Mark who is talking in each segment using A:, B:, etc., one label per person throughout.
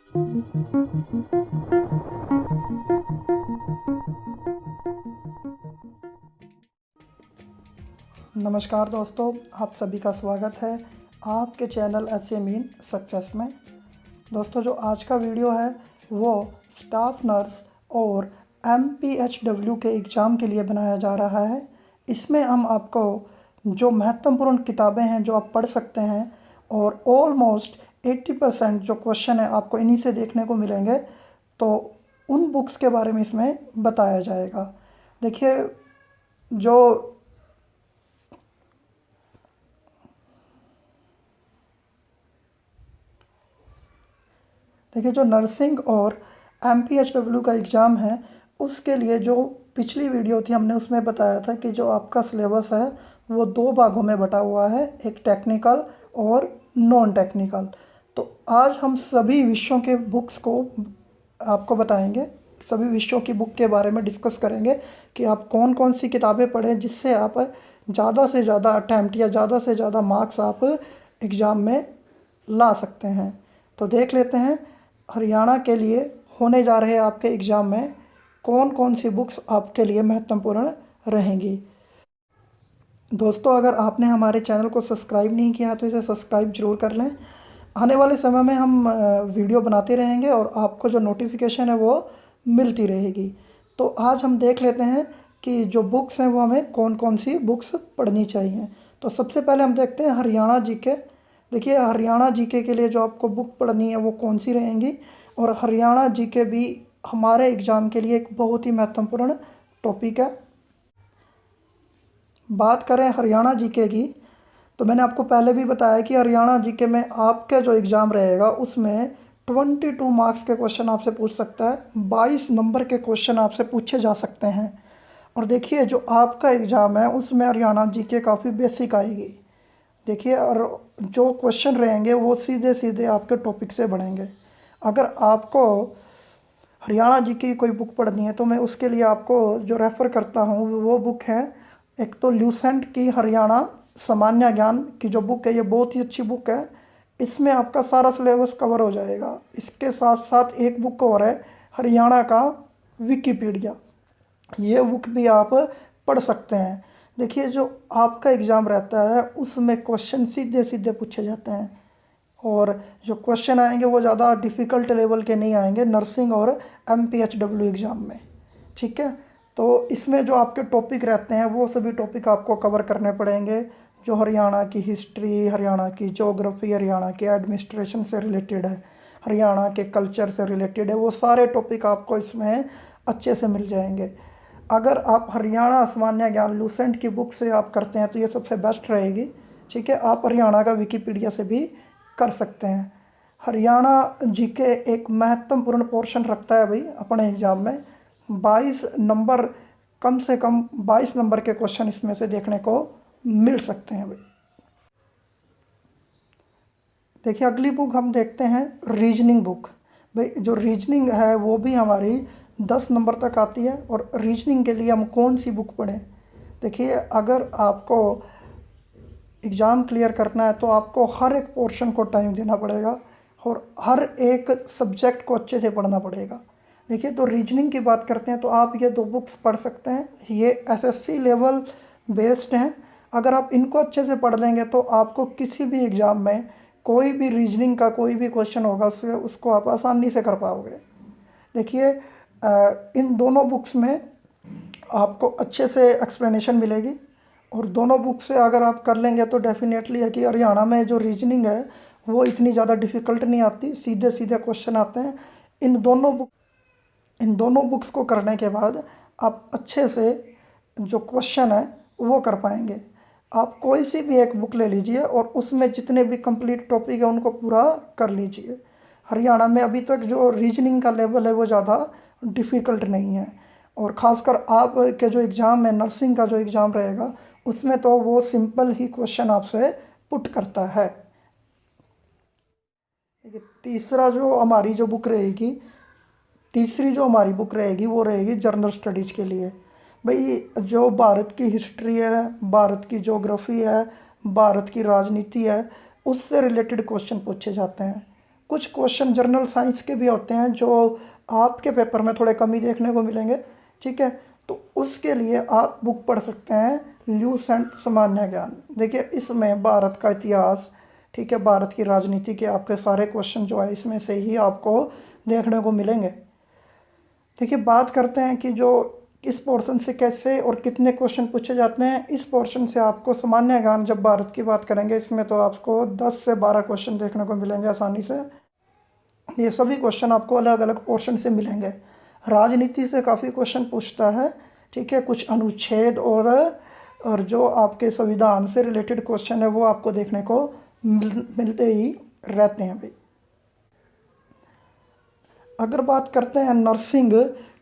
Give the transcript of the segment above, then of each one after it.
A: नमस्कार दोस्तों, आप सभी का स्वागत है आपके चैनल एचए मीन सक्सेस में। दोस्तों, जो आज का वीडियो है वो स्टाफ नर्स और एमपीएचडब्ल्यू के एग्ज़ाम के लिए बनाया जा रहा है। इसमें हम आपको जो महत्वपूर्ण किताबें हैं जो आप पढ़ सकते हैं और ऑलमोस्ट 80% जो क्वेश्चन है आपको इन्हीं से देखने को मिलेंगे, तो उन बुक्स के बारे में इसमें बताया जाएगा। देखिए, जो जो नर्सिंग और एमपीएचडब्ल्यू का एग्ज़ाम है उसके लिए जो पिछली वीडियो थी हमने उसमें बताया था कि जो आपका सिलेबस है वो 2 भागों में बटा हुआ है, एक टेक्निकल और नॉन टेक्निकल। तो आज हम सभी विषयों के बुक्स को आपको बताएंगे, सभी विषयों की बुक के बारे में डिस्कस करेंगे कि आप कौन कौन सी किताबें पढ़ें जिससे आप ज़्यादा से ज़्यादा अटैम्प्ट या ज़्यादा से ज़्यादा मार्क्स आप एग्ज़ाम में ला सकते हैं। तो देख लेते हैं हरियाणा के लिए होने जा रहे आपके एग्ज़ाम में कौन कौन सी बुक्स आपके लिए महत्वपूर्ण रहेंगी। दोस्तों, अगर आपने हमारे चैनल को सब्सक्राइब नहीं किया तो इसे सब्सक्राइब ज़रूर कर लें। आने वाले समय में हम वीडियो बनाते रहेंगे और आपको जो नोटिफिकेशन है वो मिलती रहेगी। तो आज हम देख लेते हैं कि जो बुक्स हैं वो हमें कौन कौन सी बुक्स पढ़नी चाहिए। तो सबसे पहले हम देखते हैं हरियाणा जीके। देखिए, हरियाणा जीके के लिए जो आपको बुक पढ़नी है वो कौन सी रहेंगी, और हरियाणा जीके भी हमारे एग्ज़ाम के लिए एक बहुत ही महत्वपूर्ण टॉपिक है। बात करें हरियाणा जीके की, तो मैंने आपको पहले भी बताया कि हरियाणा जीके में आपका जो एग्ज़ाम रहेगा उसमें 22 मार्क्स के क्वेश्चन आपसे पूछ सकता है, 22 नंबर के क्वेश्चन आपसे पूछे जा सकते हैं। और देखिए, जो आपका एग्ज़ाम है उसमें हरियाणा जीके काफ़ी बेसिक आएगी। देखिए, और जो क्वेश्चन रहेंगे वो सीधे सीधे आपके टॉपिक से बढ़ेंगे। अगर आपको हरियाणा जी की कोई बुक पढ़नी है तो मैं उसके लिए आपको जो रेफ़र करता हूँ वो बुक है, एक तो ल्यूसेंट की हरियाणा सामान्य ज्ञान की जो बुक है, ये बहुत ही अच्छी बुक है। इसमें आपका सारा सिलेबस कवर हो जाएगा। इसके साथ साथ एक बुक और है हरियाणा का विकिपीडिया, ये बुक भी आप पढ़ सकते हैं। देखिए, जो आपका एग्ज़ाम रहता है उसमें क्वेश्चन सीधे सीधे पूछे जाते हैं, और जो क्वेश्चन आएंगे वो ज़्यादा डिफ़िकल्ट लेवल के नहीं आएंगे नर्सिंग और एमपीएचडब्ल्यू एग्ज़ाम में। ठीक है, तो इसमें जो आपके टॉपिक रहते हैं वो सभी टॉपिक आपको कवर करने पड़ेंगे। जो हरियाणा की हिस्ट्री, हरियाणा की ज्योग्राफी, हरियाणा के एडमिनिस्ट्रेशन से रिलेटेड है, हरियाणा के कल्चर से रिलेटेड है, वो सारे टॉपिक आपको इसमें अच्छे से मिल जाएंगे। अगर आप हरियाणा सामान्य ज्ञान लूसेंट की बुक से आप करते हैं तो ये सबसे बेस्ट रहेगी। ठीक है, आप हरियाणा का विकिपीडिया से भी कर सकते हैं। हरियाणा जीके एक महत्वपूर्ण पोर्शन रखता है भाई अपने एग्ज़ाम में। 22 नंबर, कम से कम 22 नंबर के क्वेश्चन इसमें से देखने को मिल सकते हैं भाई। देखिए, अगली बुक हम देखते हैं रीजनिंग बुक। भाई, जो रीजनिंग है वो भी हमारी 10 नंबर तक आती है, और रीजनिंग के लिए हम कौन सी बुक पढ़ें। देखिए, अगर आपको एग्ज़ाम क्लियर करना है तो आपको हर एक पोर्शन को टाइम देना पड़ेगा और हर एक सब्जेक्ट को अच्छे से पढ़ना पड़ेगा। देखिए, तो रीजनिंग की बात करते हैं तो आप ये 2 बुक्स पढ़ सकते हैं। ये एसएससी लेवल बेस्ड हैं। अगर आप इनको अच्छे से पढ़ लेंगे तो आपको किसी भी एग्ज़ाम में कोई भी रीजनिंग का कोई भी क्वेश्चन होगा उसको आप आसानी से कर पाओगे। देखिए, इन दोनों बुक्स में आपको अच्छे से एक्सप्लेनेशन मिलेगी, और दोनों बुक से अगर आप कर लेंगे तो डेफिनेटली है कि हरियाणा में जो रीजनिंग है वो इतनी ज़्यादा डिफ़िकल्ट नहीं आती, सीधे सीधे क्वेश्चन आते हैं। इन दोनों बुक्स को करने के बाद आप अच्छे से जो क्वेश्चन है वो कर पाएंगे। आप कोई सी भी एक बुक ले लीजिए और उसमें जितने भी कंप्लीट टॉपिक है उनको पूरा कर लीजिए। हरियाणा में अभी तक जो रीजनिंग का लेवल है वो ज़्यादा डिफ़िकल्ट नहीं है, और ख़ासकर आप के जो एग्ज़ाम है नर्सिंग का जो एग्ज़ाम रहेगा उसमें तो वो सिंपल ही क्वेश्चन आपसे पुट करता है। देखिए, तीसरी जो हमारी बुक रहेगी वो रहेगी जनरल स्टडीज़ के लिए। भाई, जो भारत की हिस्ट्री है, भारत की ज्योग्राफी है, भारत की राजनीति है, उससे रिलेटेड क्वेश्चन पूछे जाते हैं। कुछ क्वेश्चन जनरल साइंस के भी होते हैं जो आपके पेपर में थोड़े कमी देखने को मिलेंगे, ठीक है। तो उसके लिए आप बुक पढ़ सकते हैं ल्यूसेंट सामान्य ज्ञान। देखिए इसमें भारत का इतिहास, ठीक है, भारत की राजनीति के आपके सारे क्वेश्चन जो है इसमें से ही आपको देखने को मिलेंगे। देखिए बात करते हैं कि जो इस पोर्शन से कैसे और कितने क्वेश्चन पूछे जाते हैं। इस पोर्शन से आपको सामान्य ज्ञान, जब भारत की बात करेंगे इसमें तो आपको 10 से 12 क्वेश्चन देखने को मिलेंगे आसानी से। ये सभी क्वेश्चन आपको अलग अलग पोर्शन से मिलेंगे। राजनीति से काफ़ी क्वेश्चन पूछता है, ठीक है, कुछ अनुच्छेद और जो आपके संविधान से रिलेटेड क्वेश्चन है वो आपको देखने को मिलते ही रहते हैं भाई। अगर बात करते हैं नर्सिंग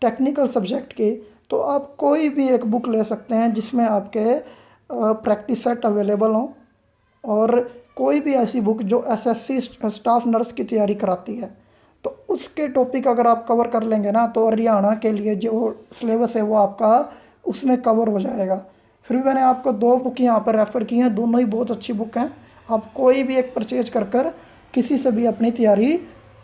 A: टेक्निकल सब्जेक्ट की, तो आप कोई भी एक बुक ले सकते हैं जिसमें आपके प्रैक्टिस सेट अवेलेबल हों, और कोई भी ऐसी बुक जो एसएससी स्टाफ नर्स की तैयारी कराती है, तो उसके टॉपिक अगर आप कवर कर लेंगे ना तो हरियाणा के लिए जो सिलेबस है वो आपका उसमें कवर हो जाएगा। फिर भी मैंने आपको 2 बुक यहाँ पर रेफ़र की हैं, दोनों ही बहुत अच्छी बुक हैं। आप कोई भी एक परचेज कर किसी से भी अपनी तैयारी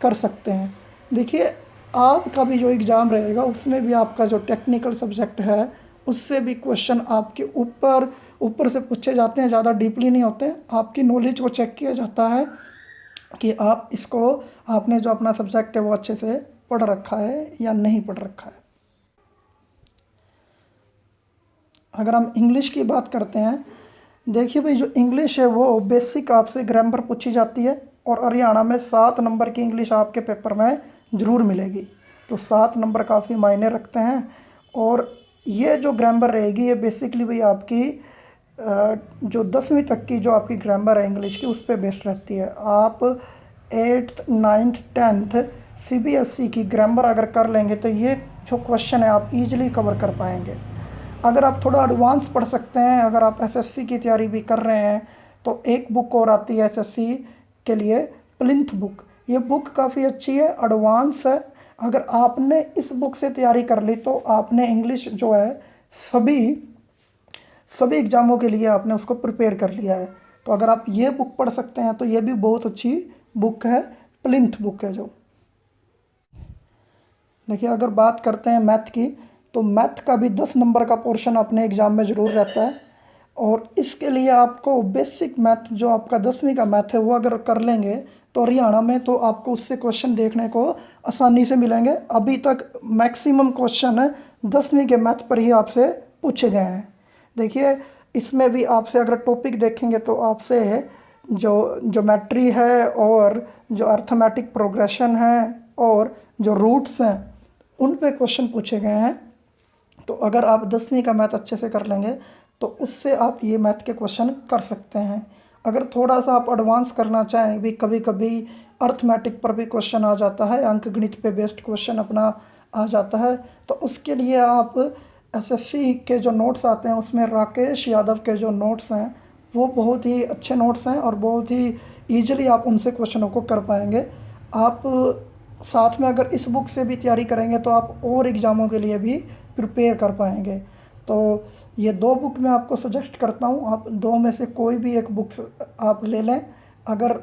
A: कर सकते हैं। देखिए आपका भी जो एग्ज़ाम रहेगा उसमें भी आपका जो टेक्निकल सब्जेक्ट है उससे भी क्वेश्चन आपके ऊपर से पूछे जाते हैं, ज़्यादा डीपली नहीं होते हैं। आपकी नॉलेज को चेक किया जाता है कि आप इसको, आपने जो अपना सब्जेक्ट है वो अच्छे से पढ़ रखा है या नहीं पढ़ रखा है। अगर हम इंग्लिश की बात करते हैं, देखिए भाई जो इंग्लिश है वो बेसिक आपसे ग्रामर पूछी जाती है, और हरियाणा में 7 नंबर की इंग्लिश आपके पेपर में ज़रूर मिलेगी। तो 7 नंबर काफ़ी मायने रखते हैं। और ये जो ग्रामर रहेगी ये बेसिकली भाई आपकी जो 10वीं तक की जो आपकी ग्रामर है इंग्लिश की उस पर बेस्ड रहती है। आप 8th 9th 10th सीबीएसई की ग्रामर अगर कर लेंगे तो ये जो क्वेश्चन है आप इजीली कवर कर पाएंगे। अगर आप थोड़ा एडवांस पढ़ सकते हैं, अगर आप एसएससी की तैयारी भी कर रहे हैं, तो एक बुक और आती है एसएससी के लिए, प्लिंथ बुक। ये बुक काफ़ी अच्छी है, एडवांस है। अगर आपने इस बुक से तैयारी कर ली तो आपने इंग्लिश जो है सभी एग्ज़ामों के लिए आपने उसको प्रिपेयर कर लिया है। तो अगर आप ये बुक पढ़ सकते हैं तो ये भी बहुत अच्छी बुक है, प्लिंथ बुक है जो। देखिए अगर बात करते हैं मैथ की, तो मैथ का भी 10 नंबर का पोर्शन अपने एग्ज़ाम में ज़रूर रहता है, और इसके लिए आपको बेसिक मैथ जो आपका 10वीं का मैथ है वो अगर कर लेंगे तो हरियाणा में तो आपको उससे क्वेश्चन देखने को आसानी से मिलेंगे। अभी तक मैक्सिमम क्वेश्चन 10वीं के मैथ पर ही आपसे पूछे गए हैं। देखिए इसमें भी आपसे अगर टॉपिक देखेंगे तो आपसे जो ज्योमेट्री है और जो अर्थमेटिक प्रोग्रेशन है और जो रूट्स हैं उन पे क्वेश्चन पूछे गए हैं। तो अगर आप 10वीं का मैथ अच्छे से कर लेंगे तो उससे आप ये मैथ के क्वेश्चन कर सकते हैं। अगर थोड़ा सा आप एडवांस करना चाहें भी, कभी कभी अर्थमेटिक पर भी क्वेश्चन आ जाता है, अंक गणित पे बेस्ड क्वेश्चन अपना आ जाता है, तो उसके लिए आप एसएससी के जो नोट्स आते हैं उसमें राकेश यादव के जो नोट्स हैं वो बहुत ही अच्छे नोट्स हैं, और बहुत ही ईजिली आप उनसे क्वेश्चनों को कर पाएंगे। आप साथ में अगर इस बुक से भी तैयारी करेंगे तो आप और एग्ज़ामों के लिए भी प्रिपेयर कर पाएंगे। तो ये 2 बुक मैं आपको सजेस्ट करता हूँ, आप 2 में से कोई भी एक बुक आप ले लें। अगर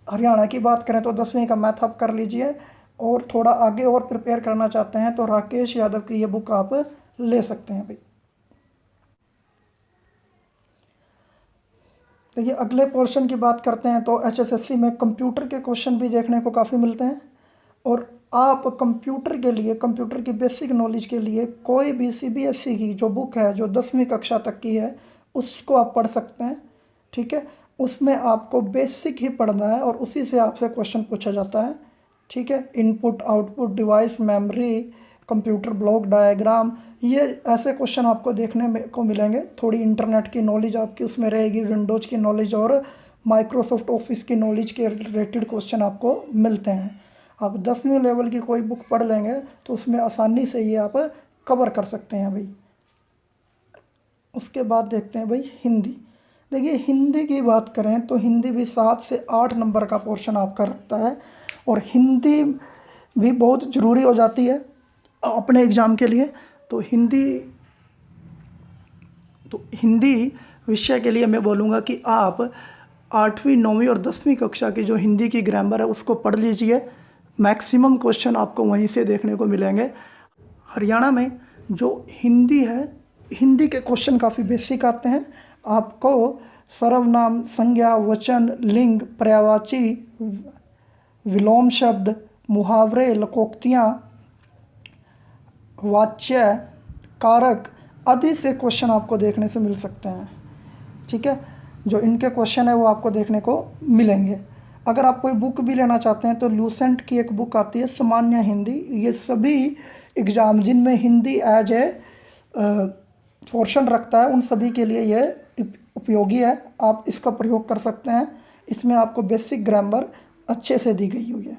A: हरियाणा की बात करें तो 10वीं का मैथ आप कर लीजिए, और थोड़ा आगे और प्रिपेयर करना चाहते हैं तो राकेश यादव की ये बुक आप ले सकते हैं भाई। देखिए अगले पोर्शन की बात करते हैं तो एचएसएससी में कंप्यूटर के क्वेश्चन भी देखने को काफ़ी मिलते हैं, और आप कंप्यूटर के लिए, कंप्यूटर की बेसिक नॉलेज के लिए कोई भी सीबीएसई की जो बुक है जो 10वीं कक्षा तक की है उसको आप पढ़ सकते हैं, ठीक है। उसमें आपको बेसिक ही पढ़ना है और उसी से आपसे क्वेश्चन पूछा जाता है, ठीक है। Input output device memory computer block diagram, ये ऐसे क्वेश्चन आपको देखने में को मिलेंगे। थोड़ी इंटरनेट की नॉलेज आपकी उसमें रहेगी, विंडोज़ की नॉलेज और माइक्रोसॉफ्ट ऑफिस की नॉलेज के रिलेटेड क्वेश्चन आपको मिलते हैं। आप 10वीं लेवल की कोई बुक पढ़ लेंगे तो उसमें आसानी से ये आप कवर कर सकते हैं भाई। उसके बाद देखते हैं भाई हिंदी। देखिए हिंदी की बात करें तो हिंदी भी 7 से 8 नंबर का पोर्शन आपका रखता है, और हिंदी भी बहुत ज़रूरी हो जाती है अपने एग्ज़ाम के लिए। तो हिंदी विषय के लिए मैं बोलूँगा कि आप 8वीं 9वीं और 10वीं कक्षा की जो हिंदी की ग्रामर है उसको पढ़ लीजिए। मैक्सिमम क्वेश्चन आपको वहीं से देखने को मिलेंगे। हरियाणा में जो हिंदी है, हिंदी के क्वेश्चन काफ़ी बेसिक आते हैं। आपको सर्वनाम, संज्ञा, वचन, लिंग, पर्यायवाची, विलोम शब्द, मुहावरे, लोकोक्तियाँ, वाच्य, कारक आदि से क्वेश्चन आपको देखने से मिल सकते हैं। ठीक है, जो इनके क्वेश्चन है वो आपको देखने को मिलेंगे। अगर आप कोई बुक भी लेना चाहते हैं तो लूसेंट की एक बुक आती है सामान्य हिंदी। ये सभी एग्ज़ाम जिनमें हिंदी एज ए पोर्शन रखता है उन सभी के लिए ये उपयोगी है। आप इसका प्रयोग कर सकते हैं। इसमें आपको बेसिक ग्रामर अच्छे से दी गई हुई है।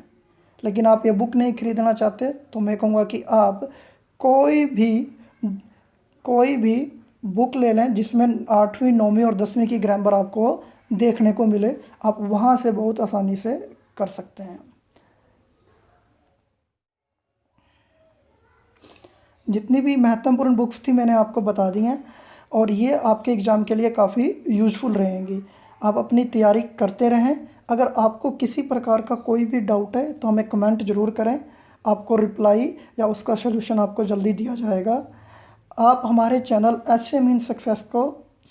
A: लेकिन आप ये बुक नहीं खरीदना चाहते तो मैं कहूँगा कि आप कोई भी बुक ले लें जिसमें 8वीं 9वीं और 10वीं की ग्रामर आपको देखने को मिले। आप वहाँ से बहुत आसानी से कर सकते हैं। जितनी भी महत्वपूर्ण बुक्स थी मैंने आपको बता दी हैं और ये आपके एग्ज़ाम के लिए काफ़ी यूज़फुल रहेंगी। आप अपनी तैयारी करते रहें। अगर आपको किसी प्रकार का कोई भी डाउट है तो हमें कमेंट ज़रूर करें। आपको रिप्लाई या उसका सलूशन आपको जल्दी दिया जाएगा। आप हमारे चैनल SM इन सक्सेस को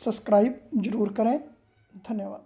A: सब्सक्राइब ज़रूर करें। धन्यवाद।